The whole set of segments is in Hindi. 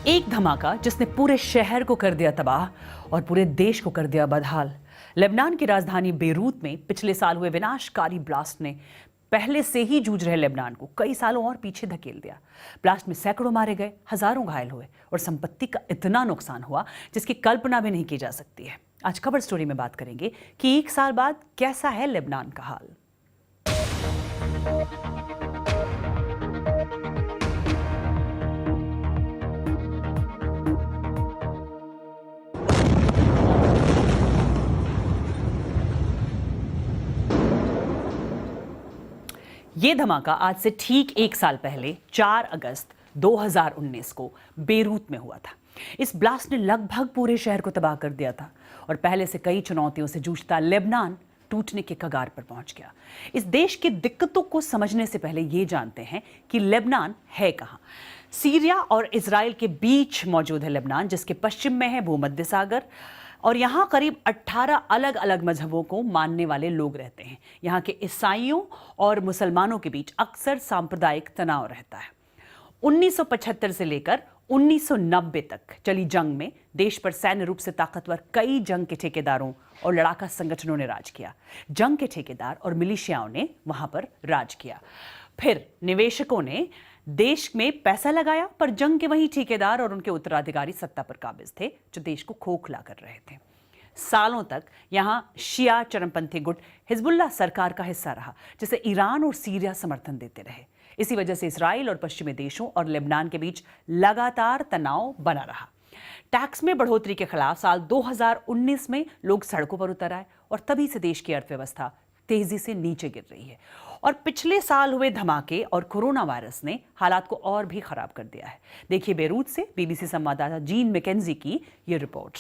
एक धमाका जिसने पूरे शहर को कर दिया तबाह और पूरे देश को कर दिया बदहाल। लेबनान की राजधानी बेरूत में पिछले साल हुए विनाशकारी ब्लास्ट ने पहले से ही जूझ रहे लेबनान को कई सालों और पीछे धकेल दिया। ब्लास्ट में सैकड़ों मारे गए, हजारों घायल हुए और संपत्ति का इतना नुकसान हुआ जिसकी कल्पना भी नहीं की जा सकती है। आज खबर स्टोरी में बात करेंगे कि एक साल बाद कैसा है लेबनान का हाल। ये धमाका आज से ठीक एक साल पहले 4 अगस्त 2019 को बेरूत में हुआ था। इस ब्लास्ट ने लगभग पूरे शहर को तबाह कर दिया था और पहले से कई चुनौतियों से जूझता लेबनान टूटने के कगार पर पहुंच गया। इस देश की दिक्कतों को समझने से पहले ये जानते हैं कि लेबनान है कहां। सीरिया और इजराइल के बीच मौजूद है लेबनान, जिसके पश्चिम में है भूमध्य सागर और यहाँ करीब 18 अलग अलग मजहबों को मानने वाले लोग रहते हैं। यहाँ के ईसाइयों और मुसलमानों के बीच अक्सर सांप्रदायिक तनाव रहता है। 1975 से लेकर 1990 तक चली जंग में देश पर सैन्य रूप से ताकतवर कई जंग के ठेकेदारों और लड़ाका संगठनों ने राज किया। जंग के ठेकेदार और मिलिशियाओं ने वहां पर राज किया। फिर निवेशकों ने देश में पैसा लगाया, पर जंग के वही ठेकेदार और उनके उत्तराधिकारी सत्ता पर काबिज थे जो देश को खोखला कर रहे थे। सालों तक यहां शिया चरमपंथी गुट हिजबुल्लाह सरकार का हिस्सा रहा, जिसे ईरान और सीरिया समर्थन देते रहे। इसी वजह से इसराइल और पश्चिमी देशों और लेबनान के बीच लगातार तनाव बना रहा। टैक्स में बढ़ोतरी के खिलाफ साल 2019 में लोग सड़कों पर उतर आए और तभी से देश की अर्थव्यवस्था तेजी से नीचे गिर रही है। और पिछले साल हुए धमाके और कोरोना वायरस ने हालात को और भी खराब कर दिया है। देखिए बेरूत से बीबीसी संवाददाता जीन मैकेंजी की ये रिपोर्ट।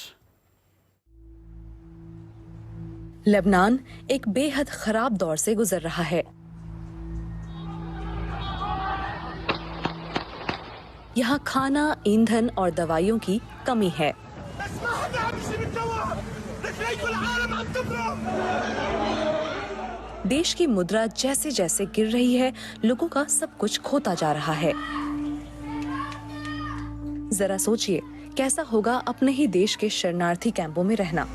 लेबनान एक बेहद खराब दौर से गुजर रहा है। यहाँ खाना, ईंधन और दवाइयों की कमी है। देश की मुद्रा जैसे जैसे गिर रही है, लोगों का सब कुछ खोता जा रहा है। जरा सोचिए कैसा होगा अपने ही देश के शरणार्थी कैंपों में रहना।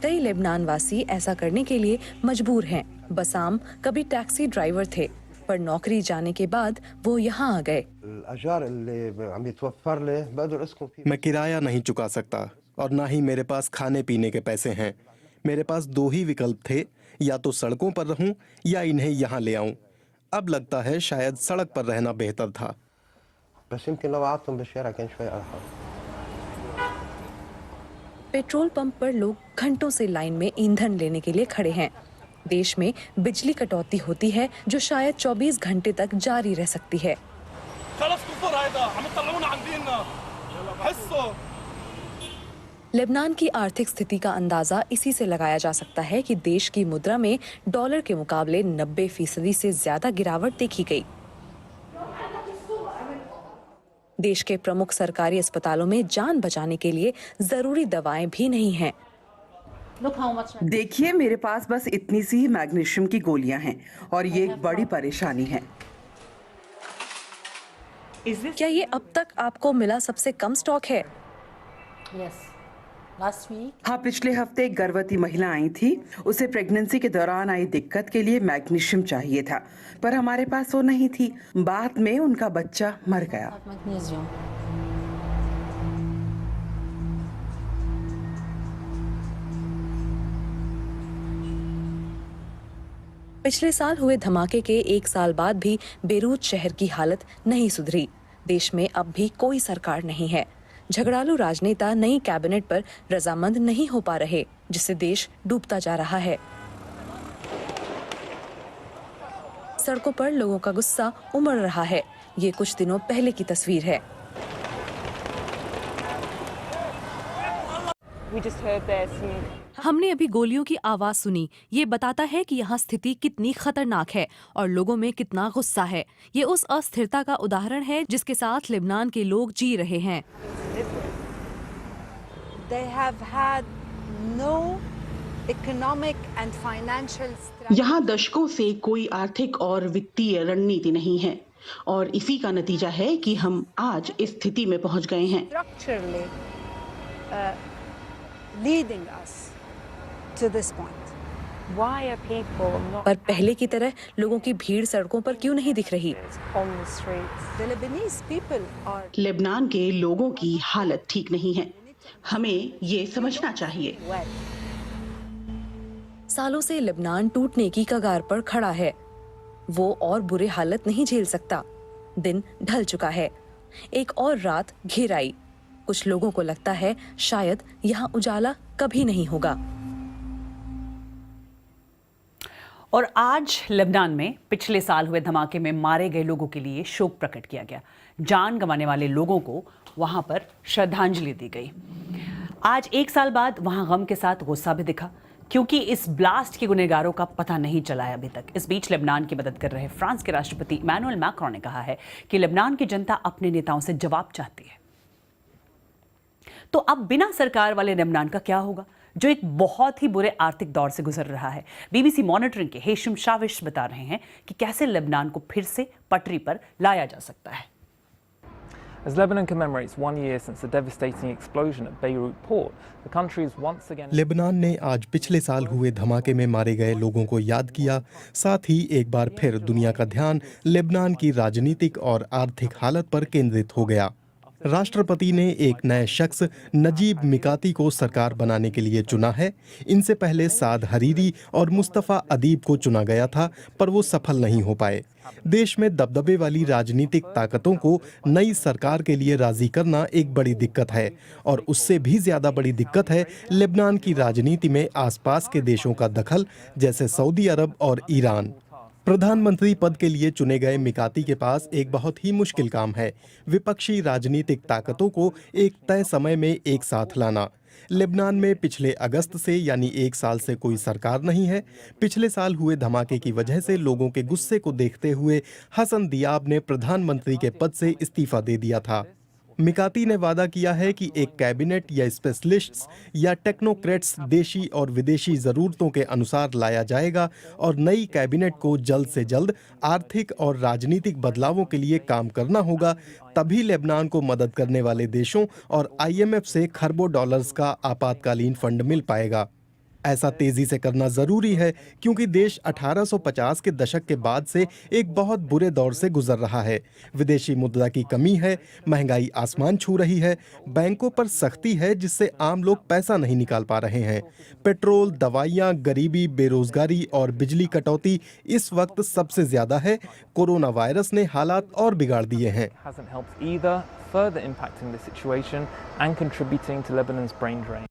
कई लेबनान वासी ऐसा करने के लिए मजबूर हैं। बसाम कभी टैक्सी ड्राइवर थे, पर नौकरी जाने के बाद वो यहाँ आ गए। मैं किराया नहीं चुका सकता और ना ही मेरे पास खाने पीने के पैसे हैं। मेरे पास 2 ही विकल्प थे, या तो सड़कों पर रहूं या इन्हें यहाँ ले आऊं। अब लगता है शायद सड़क पर रहना बेहतर था। पेट्रोल पंप पर लोग घंटों से लाइन में ईंधन लेने के लिए खड़े हैं। देश में बिजली कटौती होती है जो शायद 24 घंटे तक जारी रह सकती है। लेबनान की आर्थिक स्थिति का अंदाजा इसी से लगाया जा सकता है कि देश की मुद्रा में डॉलर के मुकाबले 90% से ज्यादा गिरावट देखी गई। देश के प्रमुख सरकारी अस्पतालों में जान बचाने के लिए जरूरी दवाएं भी नहीं हैं। देखिए, मेरे पास बस इतनी सी मैग्नीशियम की गोलियां हैं और ये एक बड़ी परेशानी है। क्या ये अब तक आपको मिला सबसे कम स्टॉक है? हाँ, पिछले हफ्ते एक गर्भवती महिला आई थी। उसे प्रेगनेंसी के दौरान आई दिक्कत के लिए मैग्नीशियम चाहिए था, पर हमारे पास वो नहीं थी। बाद में उनका बच्चा मर गया। पिछले साल हुए धमाके के एक साल बाद भी बेरूत शहर की हालत नहीं सुधरी। देश में अब भी कोई सरकार नहीं है। झगड़ालू राजनेता नई कैबिनेट पर रजामंद नहीं हो पा रहे, जिससे देश डूबता जा रहा है। सड़कों पर लोगों का गुस्सा उमड़ रहा है। ये कुछ दिनों पहले की तस्वीर है। हमने अभी गोलियों की आवाज सुनी। ये बताता है कि यहाँ स्थिति कितनी खतरनाक है और लोगों में कितना गुस्सा है। ये उस अस्थिरता का उदाहरण है जिसके साथ लेबनान के लोग जी रहे हैं। यहाँ दशकों से कोई आर्थिक और वित्तीय रणनीति नहीं है। और इसी का नतीजा है कि हम आज इस स्थिति में पहुंच गए हैं। structurally leading us to this point. Why are people not पर पहले की तरह लोगों की भीड़ सड़कों पर क्यों नहीं दिख रही? on the streets? The Lebanese people are Lebanon के लोगों की हालत ठीक नहीं है, हमें ये समझना चाहिए। wet. सालों से लेबनान टूटने की कगार पर खड़ा है। वो और बुरे हालत नहीं झेल सकता। दिन ढल चुका है। एक और रात घिर आई। कुछ लोगों को लगता है शायद यहाँ उजाला कभी नहीं होगा। और आज लेबनान में पिछले साल हुए धमाके में मारे गए लोगों के लिए शोक प्रकट किया गया। जान गंवाने वाले लोगों को वहां पर श्रद्धांजलि दी गई। आज एक साल बाद वहां गम के साथ गुस्सा भी दिखा, क्योंकि इस ब्लास्ट के गुनहगारों का पता नहीं चला है अभी तक। इस बीच लेबनान की मदद कर रहे फ्रांस के राष्ट्रपति इमैनुअल मैक्रोन ने कहा है कि लेबनान की जनता अपने नेताओं से जवाब चाहती है। तो अब बिना सरकार वाले लेबनान का क्या होगा, जो एक बहुत ही बुरे आर्थिक दौर से गुजर रहा है। बीबीसी मॉनिटरिंग के हेशिम शाविश बता रहे हैं कि कैसे लेबनान को फिर से पटरी पर लाया जा सकता है। As Lebanon commemorates 1 year since the devastating explosion at Beirut port, the country is once again... Lebanon ने आज पिछले साल हुए धमाके में मारे गए लोगों को याद किया। साथ ही एक बार फिर दुनिया का ध्यान लेबनान की राजनीतिक और आर्थिक हालत पर केंद्रित हो गया। राष्ट्रपति ने एक नए शख्स नजीब मिकाती को सरकार बनाने के लिए चुना है। इनसे पहले साद हरीरी और मुस्तफ़ा अदीब को चुना गया था, पर वो सफल नहीं हो पाए। देश में दबदबे वाली राजनीतिक ताकतों को नई सरकार के लिए राजी करना एक बड़ी दिक्कत है, और उससे भी ज्यादा बड़ी दिक्कत है लेबनान की राजनीति में आसपास के देशों का दखल, जैसे सऊदी अरब और ईरान। प्रधानमंत्री पद के लिए चुने गए मिकाती के पास एक बहुत ही मुश्किल काम है, विपक्षी राजनीतिक ताकतों को एक तय समय में एक साथ लाना। लेबनान में पिछले अगस्त से यानी एक साल से कोई सरकार नहीं है। पिछले साल हुए धमाके की वजह से लोगों के गुस्से को देखते हुए हसन दियाब ने प्रधानमंत्री के पद से इस्तीफा दे दिया था। मिकाती ने वादा किया है कि एक कैबिनेट या स्पेशलिस्ट्स या टेक्नोक्रेट्स देशी और विदेशी ज़रूरतों के अनुसार लाया जाएगा, और नई कैबिनेट को जल्द से जल्द आर्थिक और राजनीतिक बदलावों के लिए काम करना होगा। तभी लेबनान को मदद करने वाले देशों और IMF से खरबों डॉलर्स का आपातकालीन फंड मिल पाएगा। ऐसा तेजी से करना जरूरी है, क्योंकि देश 1850 के दशक के बाद से एक बहुत बुरे दौर से गुजर रहा है। विदेशी मुद्रा की कमी है, महंगाई आसमान छू रही है, बैंकों पर सख्ती है जिससे आम लोग पैसा नहीं निकाल पा रहे हैं। पेट्रोल, दवाइयाँ, गरीबी, बेरोजगारी और बिजली कटौती इस वक्त सबसे ज्यादा है। कोरोना वायरस ने हालात और बिगाड़ दिए हैं। hasn't helped either, further impacting the situation and contributing to Lebanon's brain drain.